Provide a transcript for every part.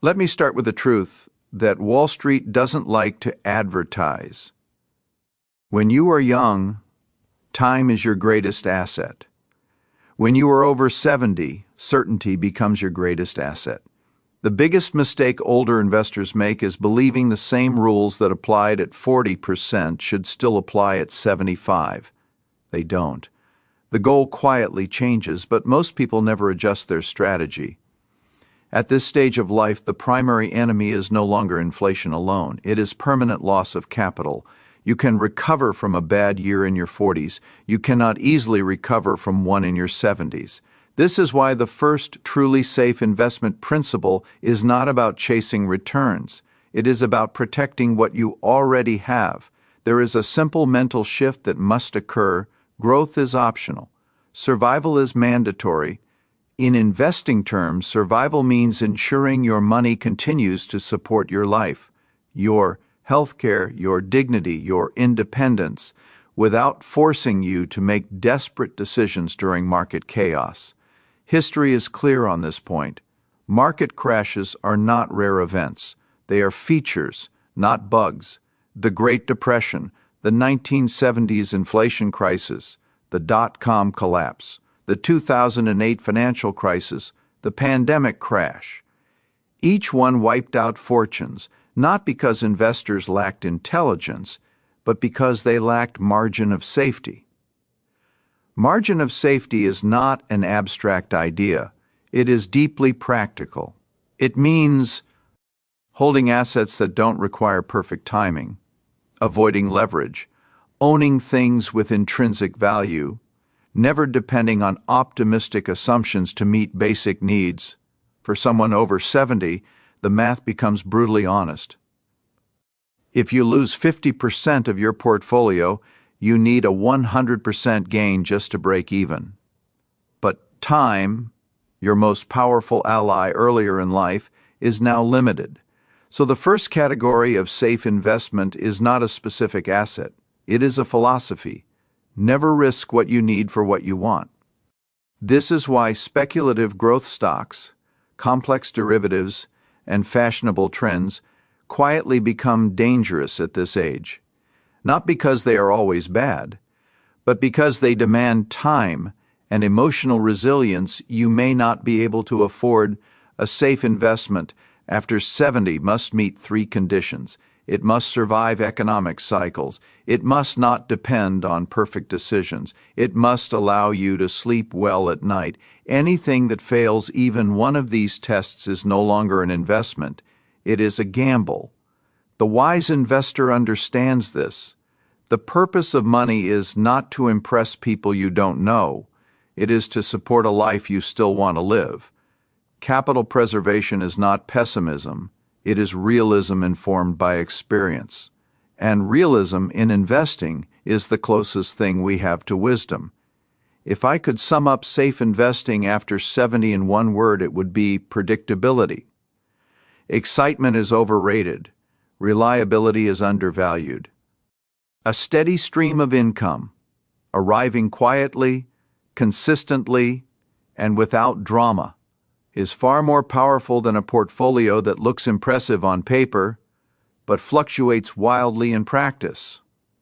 Let me start with the truth that Wall Street doesn't like to advertise. When you are young, time is your greatest asset. When you are over 70, certainty becomes your greatest asset. The biggest mistake older investors make is believing the same rules that applied at 40% should still apply at 75. They don't. The goal quietly changes, but most people never adjust their strategy. At this stage of life, the primary enemy is no longer inflation alone. It is permanent loss of capital. You can recover from a bad year in your 40s. You cannot easily recover from one in your 70s. This is why the first truly safe investment principle is not about chasing returns. It is about protecting what you already have. There is a simple mental shift that must occur. Growth is optional. Survival is mandatory. In investing terms, survival means ensuring your money continues to support your life, your healthcare, your dignity, your independence, without forcing you to make desperate decisions during market chaos. History is clear on this point. Market crashes are not rare events. They are features, not bugs. The Great Depression, the 1970s inflation crisis, the dot-com collapse, the 2008 financial crisis, the pandemic crash. Each one wiped out fortunes, not because investors lacked intelligence, but because they lacked margin of safety. Margin of safety is not an abstract idea. It is deeply practical. It means holding assets that don't require perfect timing, avoiding leverage, owning things with intrinsic value, never depending on optimistic assumptions to meet basic needs. For someone over 70, the math becomes brutally honest. If you lose 50% of your portfolio, you need a 100% gain just to break even. But time, your most powerful ally earlier in life, is now limited. So the first category of safe investment is not a specific asset. It is a philosophy. Never risk what you need for what you want. This is why speculative growth stocks, complex derivatives, and fashionable trends quietly become dangerous at this age. Not because they are always bad, but because they demand time and emotional resilience you may not be able to afford. A safe investment after 70 must meet three conditions. It must survive economic cycles. It must not depend on perfect decisions. It must allow you to sleep well at night. Anything that fails even one of these tests is no longer an investment. It is a gamble. The wise investor understands this. The purpose of money is not to impress people you don't know. It is to support a life you still want to live. Capital preservation is not pessimism. It is realism informed by experience. And realism in investing is the closest thing we have to wisdom. If I could sum up safe investing after 70 in one word, it would be predictability. Excitement is overrated. Reliability is undervalued. A steady stream of income, arriving quietly, consistently, and without drama, is far more powerful than a portfolio that looks impressive on paper, but fluctuates wildly in practice.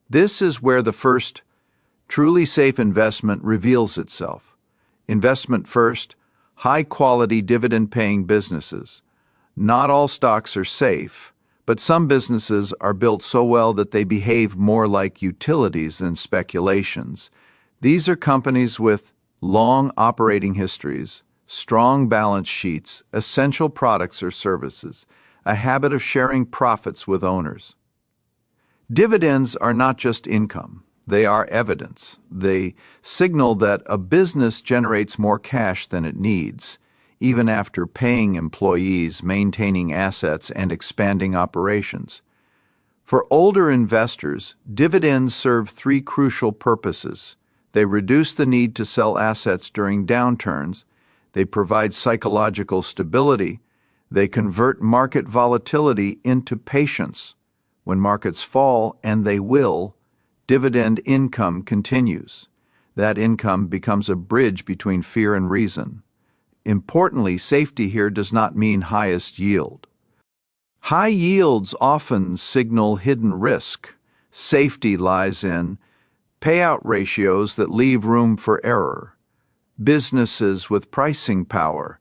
This is where the first truly safe investment reveals itself. Investment first, high-quality dividend-paying businesses. Not all stocks are safe, but some businesses are built so well that they behave more like utilities than speculations. These are companies with long operating histories, strong balance sheets, essential products or services, a habit of sharing profits with owners. Dividends are not just income. They are evidence. They signal that a business generates more cash than it needs, even after paying employees, maintaining assets, and expanding operations. For older investors, dividends serve three crucial purposes. They reduce the need to sell assets during downturns. They provide psychological stability. They convert market volatility into patience. When markets fall, and they will, dividend income continues. That income becomes a bridge between fear and reason. Importantly, safety here does not mean highest yield. High yields often signal hidden risk. Safety lies in payout ratios that leave room for error, businesses with pricing power,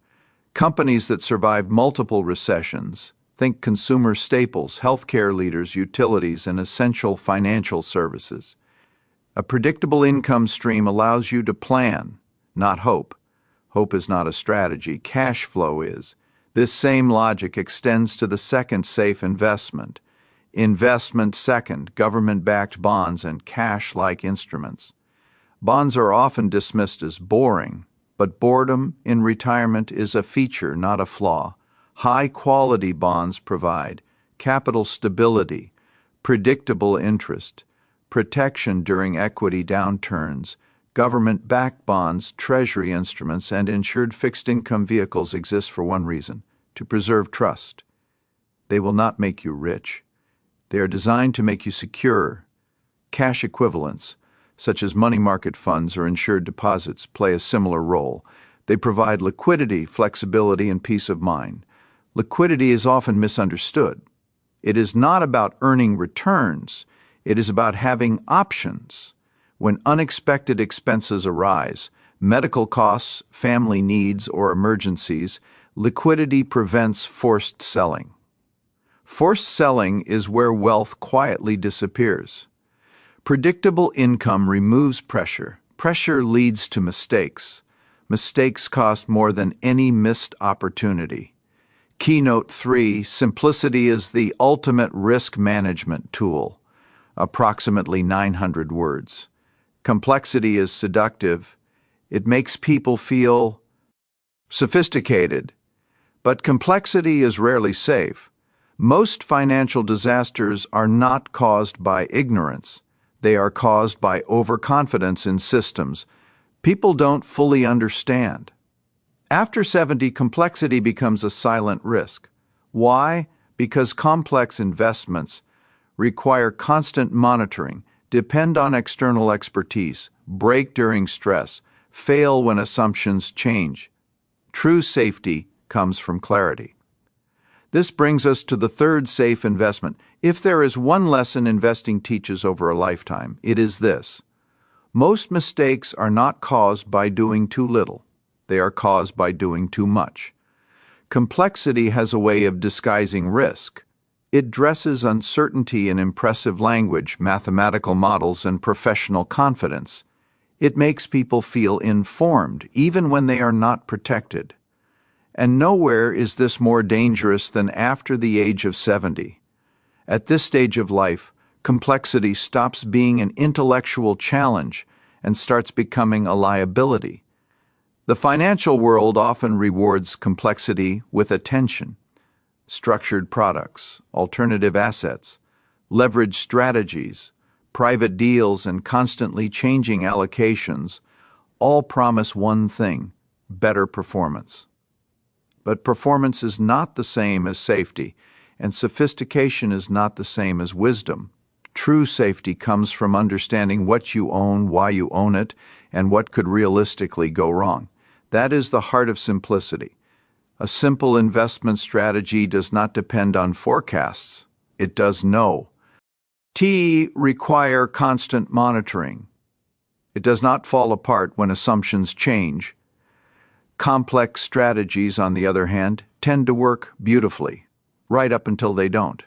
companies that survive multiple recessions. Think consumer staples, healthcare leaders, utilities, and essential financial services. A predictable income stream allows you to plan, not hope. Hope is not a strategy, cash flow is. This same logic extends to the second safe investment. Investment second, government-backed bonds and cash-like instruments. Bonds are often dismissed as boring, but boredom in retirement is a feature, not a flaw. High-quality bonds provide capital stability, predictable interest, protection during equity downturns. Government-backed bonds, treasury instruments, and insured fixed-income vehicles exist for one reason: to preserve trust. They will not make you rich. They are designed to make you secure. Cash equivalents, such as money market funds or insured deposits, play a similar role. They provide liquidity, flexibility, and peace of mind. Liquidity is often misunderstood. It is not about earning returns. It is about having options. When unexpected expenses arise, medical costs, family needs, or emergencies, liquidity prevents forced selling. Forced selling is where wealth quietly disappears. Predictable income removes pressure. Pressure leads to mistakes. Mistakes cost more than any missed opportunity. Keynote 3, simplicity is the ultimate risk management tool. Approximately 900 words. Complexity is seductive. It makes people feel sophisticated. But complexity is rarely safe. Most financial disasters are not caused by ignorance. They are caused by overconfidence in systems people don't fully understand. After 70, complexity becomes a silent risk. Why? Because complex investments require constant monitoring, depend on external expertise, break during stress, fail when assumptions change. True safety comes from clarity. This brings us to the third safe investment. If there is one lesson investing teaches over a lifetime, it is this: most mistakes are not caused by doing too little. They are caused by doing too much. Complexity has a way of disguising risk. It dresses uncertainty in impressive language, mathematical models, and professional confidence. It makes people feel informed, even when they are not protected. And nowhere is this more dangerous than after the age of 70. At this stage of life, complexity stops being an intellectual challenge and starts becoming a liability. The financial world often rewards complexity with attention. Structured products, alternative assets, leverage strategies, private deals, and constantly changing allocations all promise one thing: better performance. But performance is not the same as safety, and sophistication is not the same as wisdom. True safety comes from understanding what you own, why you own it, and what could realistically go wrong. That is the heart of simplicity. A simple investment strategy does not depend on forecasts. It does know. Require constant monitoring. It does not fall apart when assumptions change. Complex strategies, on the other hand, tend to work beautifully, right up until they don't.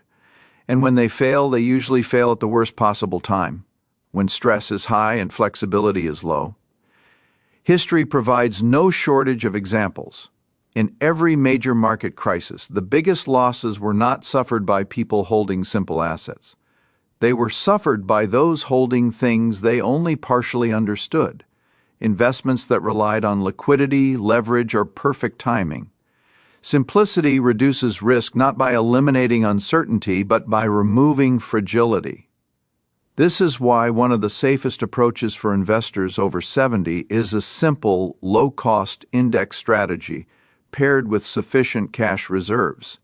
And when they fail, they usually fail at the worst possible time, when stress is high and flexibility is low. History provides no shortage of examples. In every major market crisis, the biggest losses were not suffered by people holding simple assets. They were suffered by those holding things they only partially understood. Investments that relied on liquidity, leverage, or perfect timing. Simplicity reduces risk not by eliminating uncertainty, but by removing fragility. This is why one of the safest approaches for investors over 70 is a simple, low-cost index strategy paired with sufficient cash reserves.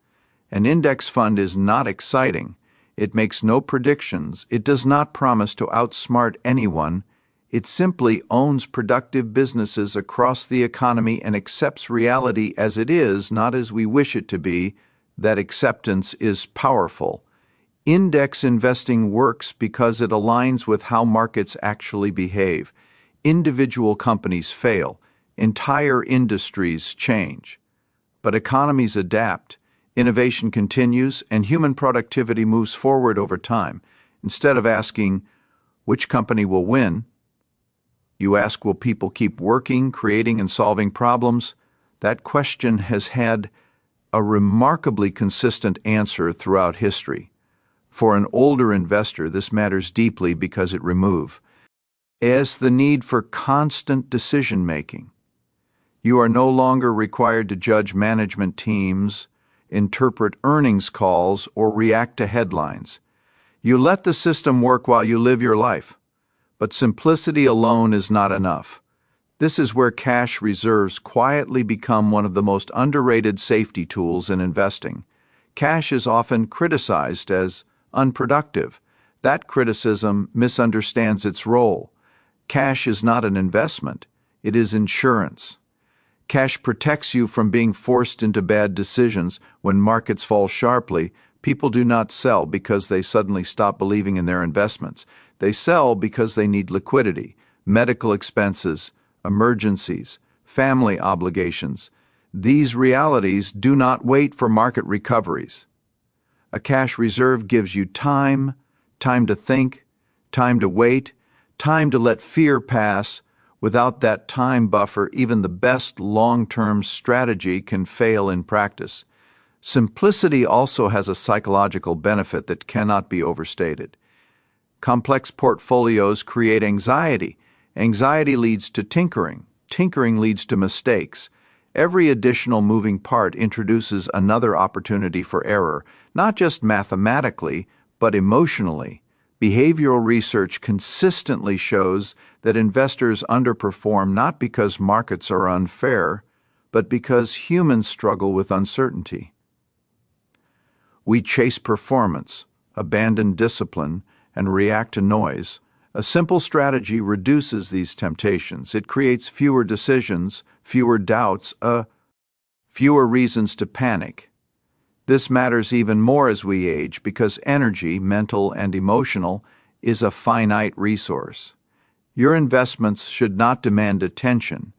An index fund is not exciting. It makes no predictions. It does not promise to outsmart anyone. It simply owns productive businesses across the economy and accepts reality as it is, not as we wish it to be. That acceptance is powerful. Index investing works because it aligns with how markets actually behave. Individual companies fail. Entire industries change. But economies adapt. Innovation continues, and human productivity moves forward over time. Instead of asking, which company will win? You ask, will people keep working, creating, and solving problems? That question has had a remarkably consistent answer throughout history. For an older investor, this matters deeply because it removes the need for constant decision-making. You are no longer required to judge management teams, interpret earnings calls, or react to headlines. You let the system work while you live your life. But simplicity alone is not enough. This is where cash reserves quietly become one of the most underrated safety tools in investing. Cash is often criticized as unproductive. That criticism misunderstands its role. Cash is not an investment. It is insurance. Cash protects you from being forced into bad decisions. When markets fall sharply, people do not sell because they suddenly stop believing in their investments. They sell because they need liquidity, medical expenses, emergencies, family obligations. These realities do not wait for market recoveries. A cash reserve gives you time to think, time to wait, time to let fear pass. Without that time buffer, even the best long-term strategy can fail in practice. Simplicity also has a psychological benefit that cannot be overstated. Complex portfolios create anxiety. Anxiety leads to tinkering. Tinkering leads to mistakes. Every additional moving part introduces another opportunity for error, not just mathematically, but emotionally. Behavioral research consistently shows that investors underperform not because markets are unfair, but because humans struggle with uncertainty. We chase performance, abandon discipline, and react to noise. A simple strategy reduces these temptations. It creates fewer decisions, fewer doubts, fewer reasons to panic. This matters even more as we age because energy, mental and emotional, is a finite resource. Your investments should not demand attention.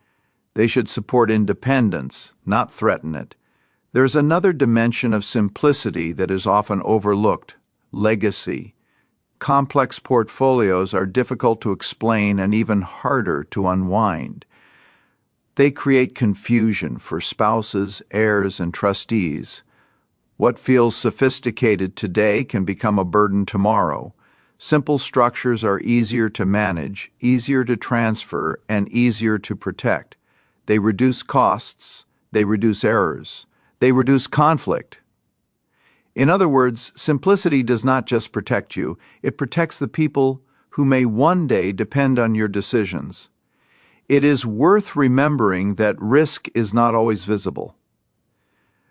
They should support independence, not threaten it. There's another dimension of simplicity that is often overlooked: legacy. Complex portfolios are difficult to explain and even harder to unwind. They create confusion for spouses, heirs, and trustees. What feels sophisticated today can become a burden tomorrow. Simple structures are easier to manage, easier to transfer, and easier to protect. They reduce costs, they reduce errors, they reduce conflict. In other words, simplicity does not just protect you, it protects the people who may one day depend on your decisions. It is worth remembering that risk is not always visible.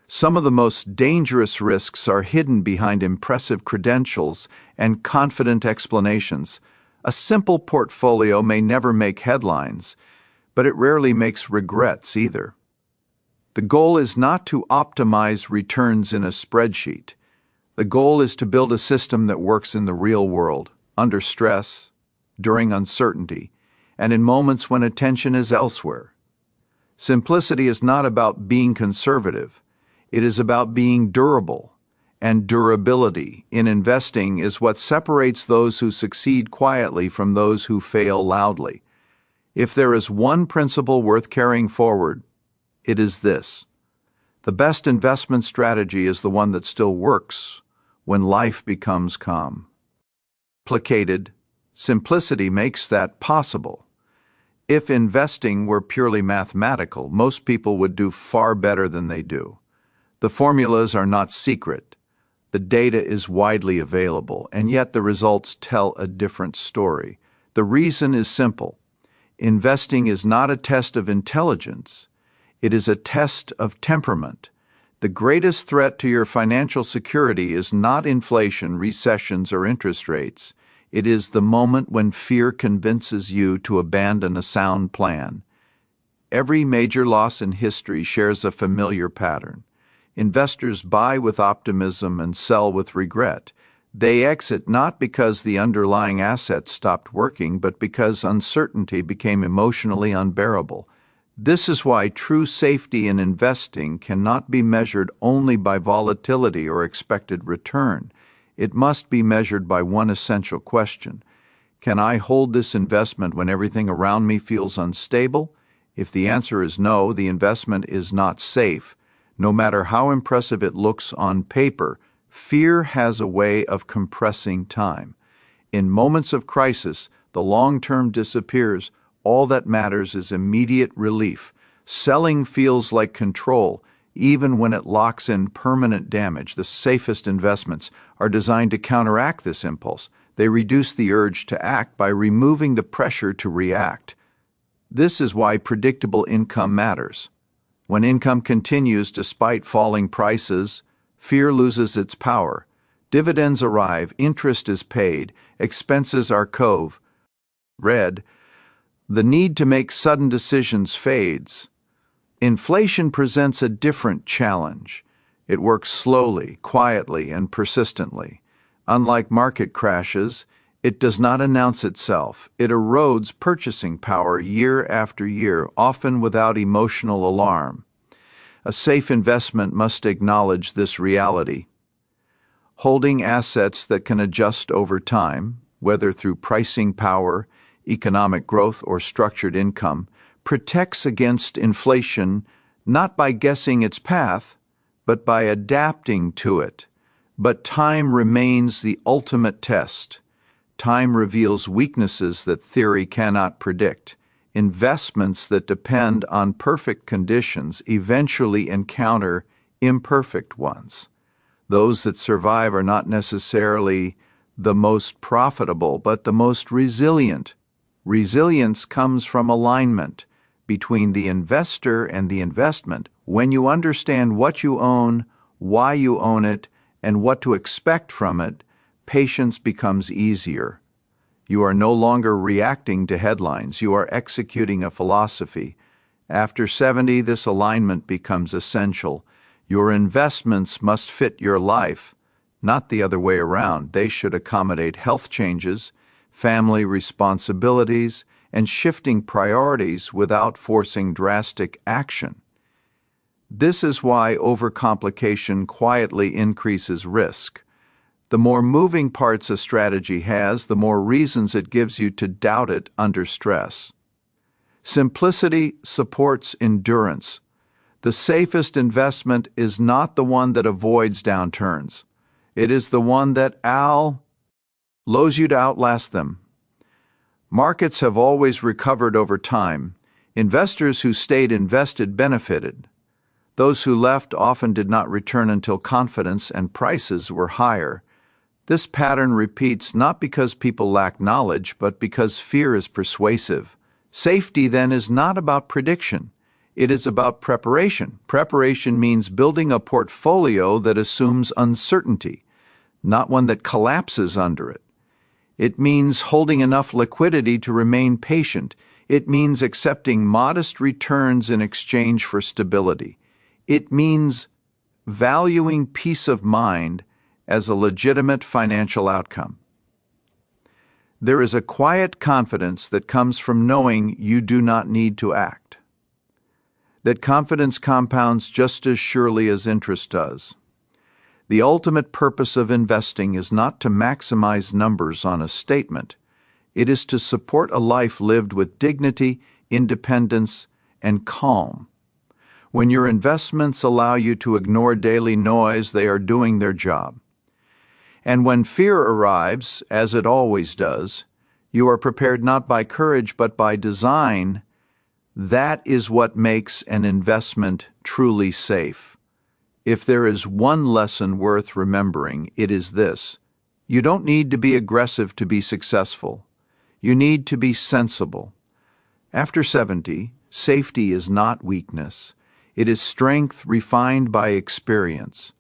Some of the most dangerous risks are hidden behind impressive credentials and confident explanations. A simple portfolio may never make headlines, but it rarely makes regrets either. The goal is not to optimize returns in a spreadsheet. The goal is to build a system that works in the real world, under stress, during uncertainty, and in moments when attention is elsewhere. Simplicity is not about being conservative. It is about being durable, and durability in investing is what separates those who succeed quietly from those who fail loudly. If there is one principle worth carrying forward, it is this: the best investment strategy is the one that still works when life becomes calm. Simplicity makes that possible. If investing were purely mathematical, most people would do far better than they do. The formulas are not secret. The data is widely available, and yet the results tell a different story. The reason is simple. Investing is not a test of intelligence. It is a test of temperament. The greatest threat to your financial security is not inflation, recessions, or interest rates. It is the moment when fear convinces you to abandon a sound plan. Every major loss in history shares a familiar pattern. Investors buy with optimism and sell with regret. They exit not because the underlying assets stopped working, but because uncertainty became emotionally unbearable. This is why true safety in investing cannot be measured only by volatility or expected return. It must be measured by one essential question: can I hold this investment when everything around me feels unstable? If the answer is no, the investment is not safe. No matter how impressive it looks on paper, fear has a way of compressing time. In moments of crisis, the long term disappears. All that matters is immediate relief. Selling feels like control, even when it locks in permanent damage. The safest investments are designed to counteract this impulse. They reduce the urge to act by removing the pressure to react. This is why predictable income matters. When income continues despite falling prices, fear loses its power. Dividends arrive, interest is paid, expenses are covered. The need to make sudden decisions fades. Inflation presents a different challenge. It works slowly, quietly, and persistently. Unlike market crashes, it does not announce itself. It erodes purchasing power year after year, often without emotional alarm. A safe investment must acknowledge this reality. Holding assets that can adjust over time, whether through pricing power, economic growth, or structured income, protects against inflation not by guessing its path, but by adapting to it. But time remains the ultimate test. Time reveals weaknesses that theory cannot predict. Investments that depend on perfect conditions eventually encounter imperfect ones. Those that survive are not necessarily the most profitable, but the most resilient. Resilience comes from alignment between the investor and the investment. When you understand what you own, why you own it, and what to expect from it, patience becomes easier. You are no longer reacting to headlines. You are executing a philosophy. After 70, this alignment becomes essential. Your investments must fit your life, not the other way around. They should accommodate health changes, family responsibilities, and shifting priorities without forcing drastic action. This is why overcomplication quietly increases risk. The more moving parts a strategy has, the more reasons it gives you to doubt it under stress. Simplicity supports endurance. The safest investment is not the one that avoids downturns. It is the one that allows you to outlast them. Markets have always recovered over time. Investors who stayed invested benefited. Those who left often did not return until confidence and prices were higher. This pattern repeats not because people lack knowledge, but because fear is persuasive. Safety, then, is not about prediction. It is about preparation. Preparation means building a portfolio that assumes uncertainty, not one that collapses under it. It means holding enough liquidity to remain patient. It means accepting modest returns in exchange for stability. It means valuing peace of mind as a legitimate financial outcome. There is a quiet confidence that comes from knowing you do not need to act. That confidence compounds just as surely as interest does. The ultimate purpose of investing is not to maximize numbers on a statement. It is to support a life lived with dignity, independence, and calm. When your investments allow you to ignore daily noise, they are doing their job. And when fear arrives, as it always does, you are prepared not by courage but by design. That is what makes an investment truly safe. If there is one lesson worth remembering, it is this: you don't need to be aggressive to be successful. You need to be sensible. After 70, safety is not weakness. It is strength refined by experience.